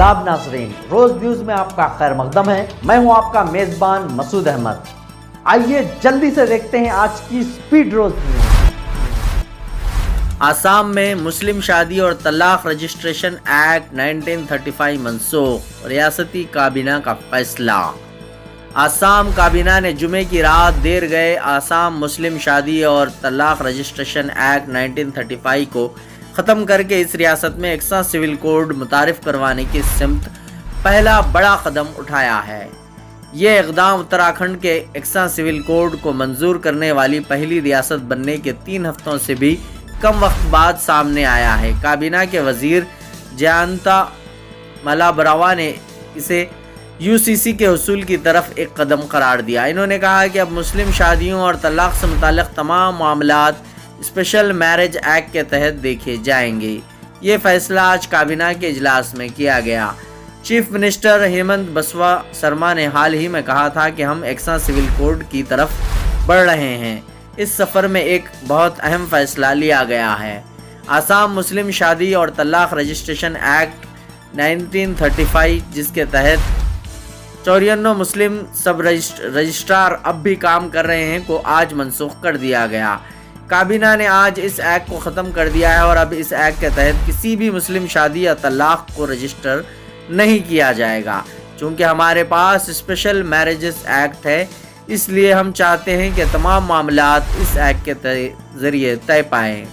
आदाब नाज़रीन, रोज न्यूज में आपका खैर मकदम है। मैं हूं आपका मेजबान मसूद अहमद। आइए जल्दी से देखते हैं आज की स्पीड रोज न्यूज। आसाम में मुस्लिम शादी और तलाक रजिस्ट्रेशन एक्ट 1935 मनसूख, रियासती काबीना का फैसला। आसाम काबीना ने जुमे की रात देर गए आसाम मुस्लिम शादी और तलाक रजिस्ट्रेशन एक्ट 1935 को ख़त्म करके इस रियासत में एकसा सिविल कोड मुतारिफ करवाने की सिमत पहला बड़ा कदम उठाया है। ये इक़दाम उत्तराखंड के एकसा सिविल कोड को मंजूर करने वाली पहली रियासत बनने के 3 हफ्तों से भी कम वक्त बाद सामने आया है। काबीना के वज़ीर जयंता मलाबरावा ने इसे यूसीसी के हुसूल की तरफ एक कदम करार दिया। इन्होंने कहा कि अब मुस्लिम शादियों और तलाक से मुताल्लिक़ तमाम मामलात स्पेशल मैरिज एक्ट के तहत देखे जाएंगे। ये फैसला आज काबीना के इजलास में किया गया। चीफ मिनिस्टर हेमंत बसवा शर्मा ने हाल ही में कहा था कि हम एकसा सिविल कोड की तरफ बढ़ रहे हैं। इस सफ़र में एक बहुत अहम फैसला लिया गया है। आसाम मुस्लिम शादी और तलाक रजिस्ट्रेशन एक्ट 1935, जिसके तहत 94 मुस्लिम सब रजिस्ट्रार अब भी काम कर रहे हैं, को आज मनसूख कर दिया गया। काबीना ने आज इस एक्ट को ख़त्म कर दिया है और अब इस एक्ट के तहत किसी भी मुस्लिम शादी या तलाक को रजिस्टर नहीं किया जाएगा। चूँकि हमारे पास स्पेशल मैरिजेस एक्ट है, इसलिए हम चाहते हैं कि तमाम मामलात इस एक्ट के ज़रिए तय पाएँ।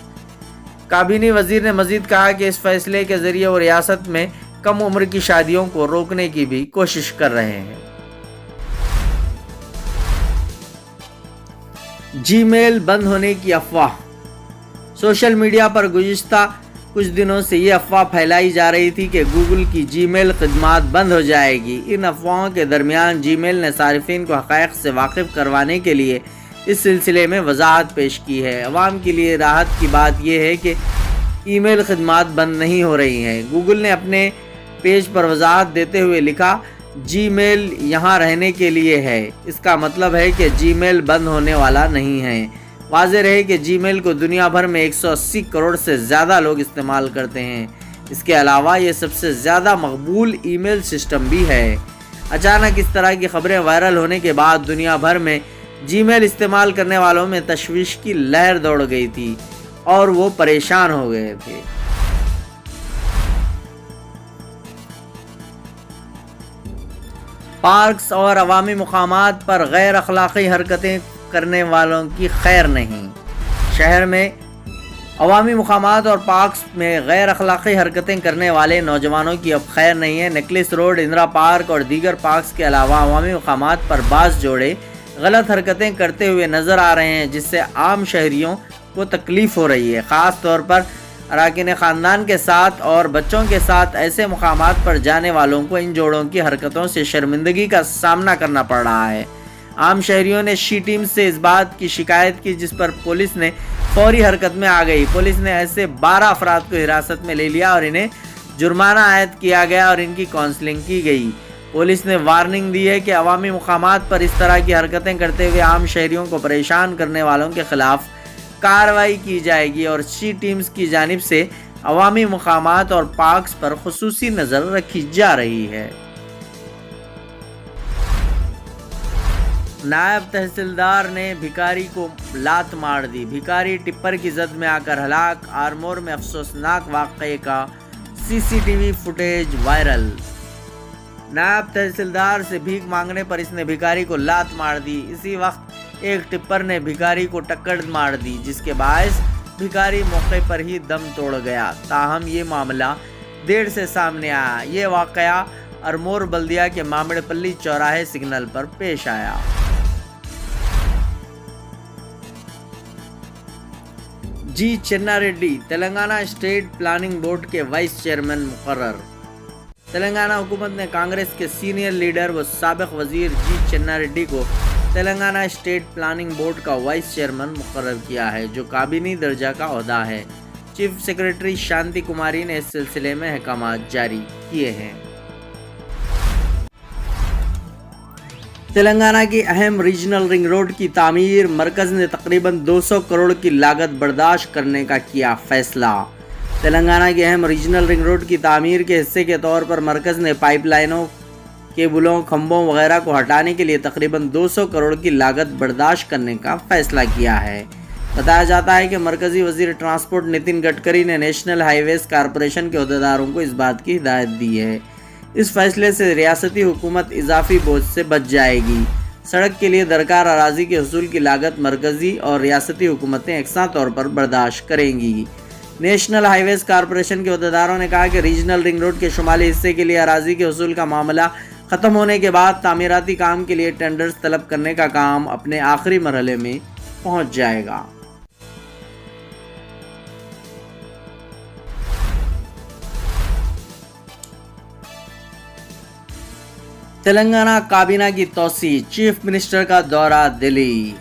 काबीनी वज़ीर ने मज़ीद कहा कि इस फैसले के ज़रिए वो रियासत में कम उम्र की शादियों को रोकने की भी कोशिश कर रहे हैं। जीमेल बंद होने की अफवाह। सोशल मीडिया पर गुज़िश्ता कुछ दिनों से ये अफवाह फैलाई जा रही थी कि गूगल की जीमेल खिदमात बंद हो जाएगी। इन अफवाहों के दरमियान जीमेल ने सारिफिन को हक़ाइक़ से वाकिफ़ करवाने के लिए इस सिलसिले में वजाहत पेश की है। अवाम के लिए राहत की बात यह है कि ईमेल खिदमात बंद नहीं हो रही हैं। गूगल ने अपने पेज पर वजाहत देते हुए लिखा, जीमेल यहाँ रहने के लिए है। इसका मतलब है कि जीमेल बंद होने वाला नहीं है। वाज़ेह है कि जीमेल को दुनिया भर में 180 करोड़ से ज़्यादा लोग इस्तेमाल करते हैं। इसके अलावा ये सबसे ज़्यादा मकबूल ईमेल सिस्टम भी है। अचानक इस तरह की खबरें वायरल होने के बाद दुनिया भर में जीमेल इस्तेमाल करने वालों में तशवीश की लहर दौड़ गई थी और वो परेशान हो गए थे। पार्क्स और अवामी मुकामात पर गैर अखलाक़ी हरकतें करने वालों की खैर नहीं। शहर में अवामी मुकामात और पार्क्स में गैर अखलाक़ी हरकतें करने वाले नौजवानों की अब खैर नहीं है। नेकलेस रोड, इंदिरा पार्क और दीगर पार्क्स के अलावा अवामी मुकामात पर बाज़ जोड़े गलत हरकतें करते हुए नज़र आ रहे हैं, जिससे आम शहरियों को तकलीफ़ हो रही है। ख़ास तौर पर अरकान ख़ानदान के साथ और बच्चों के साथ ऐसे मुकामात पर जाने वालों को इन जोड़ों की हरकतों से शर्मिंदगी का सामना करना पड़ रहा है। आम शहरियों ने शी टीम से इस बात की शिकायत की, जिस पर पुलिस ने फौरी हरकत में आ गई। पुलिस ने ऐसे 12 अफराद को हिरासत में ले लिया और इन्हें जुर्माना आयद किया गया और इनकी काउंसलिंग की गई। पुलिस ने वार्निंग दी है कि अवामी मुकामात पर इस तरह की हरकतें करते हुए आम शहरियों को परेशान करने वालों के खिलाफ कार्रवाई की जाएगी और शी टीम्स की जानिब से अवामी मुकामात और पार्क्स पर खुसूसी नज़र रखी जा रही है। नायब तहसीलदार ने भिखारी को लात मार दी। भिखारी टिप्पर की जद में आकर हलाक। आरमोर में अफसोसनाक वाक़ये का सीसीटीवी फुटेज वायरल। नायब तहसीलदार से भीख मांगने पर इसने भिखारी को लात मार दी। इसी वक्त एक टिप्पर ने भिखारी को टक्कर मार दी, जिसके बायस भिखारी मौके पर ही दम तोड़ गया। ताहम ये मामला देर से सामने आया। ये वाक़या आरमोर बल्दिया के मामिड़पल्ली चौराहे सिग्नल पर पेश आया। जी चन्ना Reddy Telangana state planning board के वाइस चेयरमैन मुकर्रर। तेलंगाना हुकूमत ने कांग्रेस के सीनियर लीडर व साबिक वजीर जी चन्ना रेड्डी को तेलंगाना स्टेट प्लानिंग बोर्ड का वाइस चेयरमैन मुकर्रर किया है, जो काबीनी दर्जा का ओहदा है। चीफ सेक्रेटरी शांति कुमारी ने इस सिलसिले में अहकामात जारी किए हैं। तेलंगाना की अहम रीजनल रिंग रोड की तामीर मरकज़ ने तकरीबन 200 करोड़ की लागत बर्दाश्त करने का किया फैसला। تلنگانہ کی اہم ریجنل رنگ روڈ کی تعمیر کے حصے کے طور پر مرکز نے پائپ لائنوں، کیبلوں، کھمبوں وغیرہ کو ہٹانے کے لیے تقریباً 200 کروڑ کی لاگت برداشت کرنے کا فیصلہ کیا ہے۔ بتایا جاتا ہے کہ مرکزی وزیر ٹرانسپورٹ نتن گڈکری نے نیشنل ہائی ویز کارپوریشن کے عہدیداروں کو اس بات کی ہدایت دی ہے۔ اس فیصلے سے ریاستی حکومت اضافی بوجھ سے بچ جائے گی۔ سڑک کے لیے درکار اراضی کے حصول کی لاگت مرکزی اور ریاستی حکومتیں یکساں طور پر برداشت کریں گی۔ نیشنل ہائی ویز کارپوریشن کے عہدیداروں نے کہا کہ ریجنل رنگ روڈ کے شمالی حصے کے لیے اراضی کے حصول کا معاملہ ختم ہونے کے بعد تعمیراتی کام کے لیے ٹینڈرز طلب کرنے کا کام اپنے آخری مرحلے میں پہنچ جائے گا۔ تلنگانہ کابینہ کی توسیع، چیف منسٹر کا دورہ دلی۔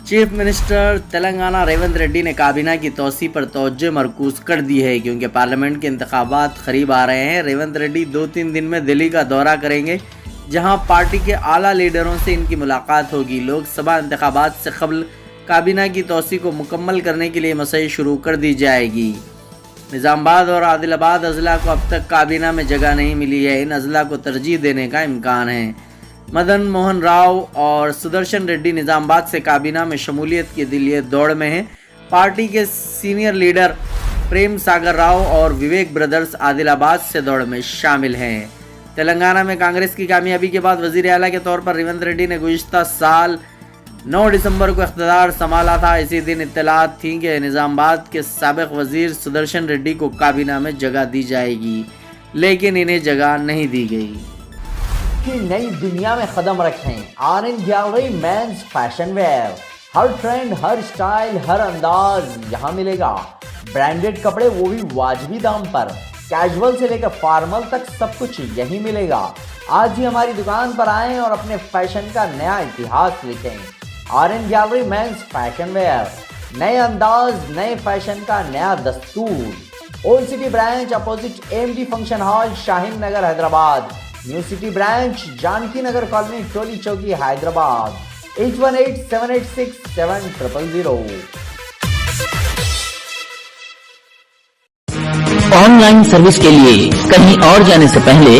چیف منسٹر تلنگانہ ریونت ریڈی نے کابینہ کی توسیع پر توجہ مرکوز کر دی ہے کیونکہ پارلیمنٹ کے انتخابات قریب آ رہے ہیں۔ ریونت ریڈی 2-3 دن میں دلی کا دورہ کریں گے جہاں پارٹی کے اعلیٰ لیڈروں سے ان کی ملاقات ہوگی۔ لوک سبھا انتخابات سے قبل کابینہ کی توسیع کو مکمل کرنے کے لیے مساعی شروع کر دی جائے گی۔ نظام آباد اور عادل آباد اضلاع کو اب تک کابینہ میں جگہ نہیں ملی ہے۔ ان اضلاع کو ترجیح دینے کا امکان ہے۔ مدن موہن راؤ اور سدرشن ریڈی نظام آباد سے کابینہ میں شمولیت کے لیے دوڑ میں ہیں۔ پارٹی کے سینئر لیڈر پریم ساگر راؤ اور وویک بردرز عادل آباد سے دوڑ میں شامل ہیں۔ تلنگانہ میں کانگریس کی کامیابی کے بعد وزیر اعلیٰ کے طور پر ریونت ریڈی نے گزشتہ سال 9 دسمبر کو اقتدار سنبھالا تھا۔ اسی دن اطلاعات تھیں کہ نظام آباد کے سابق وزیر سدرشن ریڈی کو کابینہ میں جگہ دی جائے گی، لیکن انہیں جگہ نہیں دی گئی۔ کی نئی دنیا میں قدم رکھیں، Anand gallery men's fashion wear. ہر ٹرینڈ، ہر سٹائل، ہر انداز یہاں ملے گا۔ برانڈڈ کپڑے، وہ بھی واجبی دام پر۔ کیجول سے لے کر فارمل تک سب کچھ یہیں ملے گا۔ آج ہی ہماری دکان پر آئیں اور اپنے فیشن کا نیا اتہاس لکھیں۔ Anand gallery men's fashion wear, نئے انداز، نئے فیشن کا نیا دستور۔ Old city branch opposite AMD function hall, Shaheen Nagar, Hyderabad. New city branch Janaki Nagar colony, Tolichowki, Hyderabad. 8187867000۔ On line service کے لیے کہیں اور جانے سے پہلے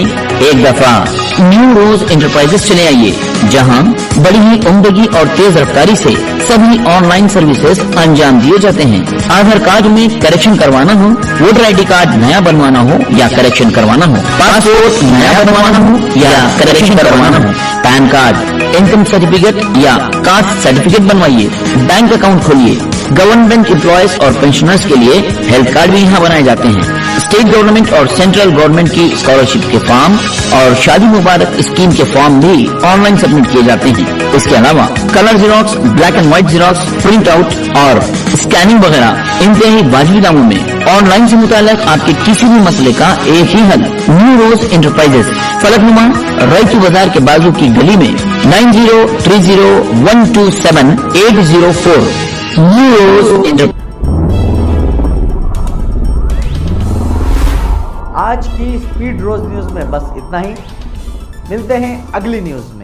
ایک دفعہ نیو روز انٹرپرائزز چلے آئیے، جہاں بڑی ہی عمدگی اور تیز رفتاری سے سبھی آن لائن سروسز انجام دیے جاتے ہیں۔ آدھار کارڈ میں کریکشن کروانا ہو، ووٹر ID کارڈ نیا بنوانا ہو یا کریکشن کروانا ہو، پاسپورٹ نیا بنوانا ہو یا کریکشن کروانا ہو، پین کارڈ، انکم سرٹیفکیٹ یا کاسٹ سرٹیفکیٹ بنوائیے، بینک اکاؤنٹ کھولیے۔ گورنمنٹ امپلائیز اور پینشنرز کے لیے ہیلتھ کارڈ بھی یہاں بنائے جاتے ہیں۔ اسٹیٹ گورنمنٹ اور سینٹرل گورنمنٹ کی اسکالرشپ کے فارم اور شادی مبارک اسکیم کے فارم بھی آن لائن سبمٹ کیے جاتے ہیں۔ اس کے علاوہ colour Xerox, black and white Xerox, print out اور اسکیننگ وغیرہ انتہائی واجبی داموں میں آن لائن سے متعلق آپ کے کسی بھی مسئلے کا ایک ہی حل، نیو روز انٹرپرائزز، فلک نما، رائچو بازار کے بازو کی گلی میں 9030127804۔ نیو روز آج کی اسپیڈ روز نیوز میں بس اتنا ہی۔ ملتے ہیں اگلی نیوز میں۔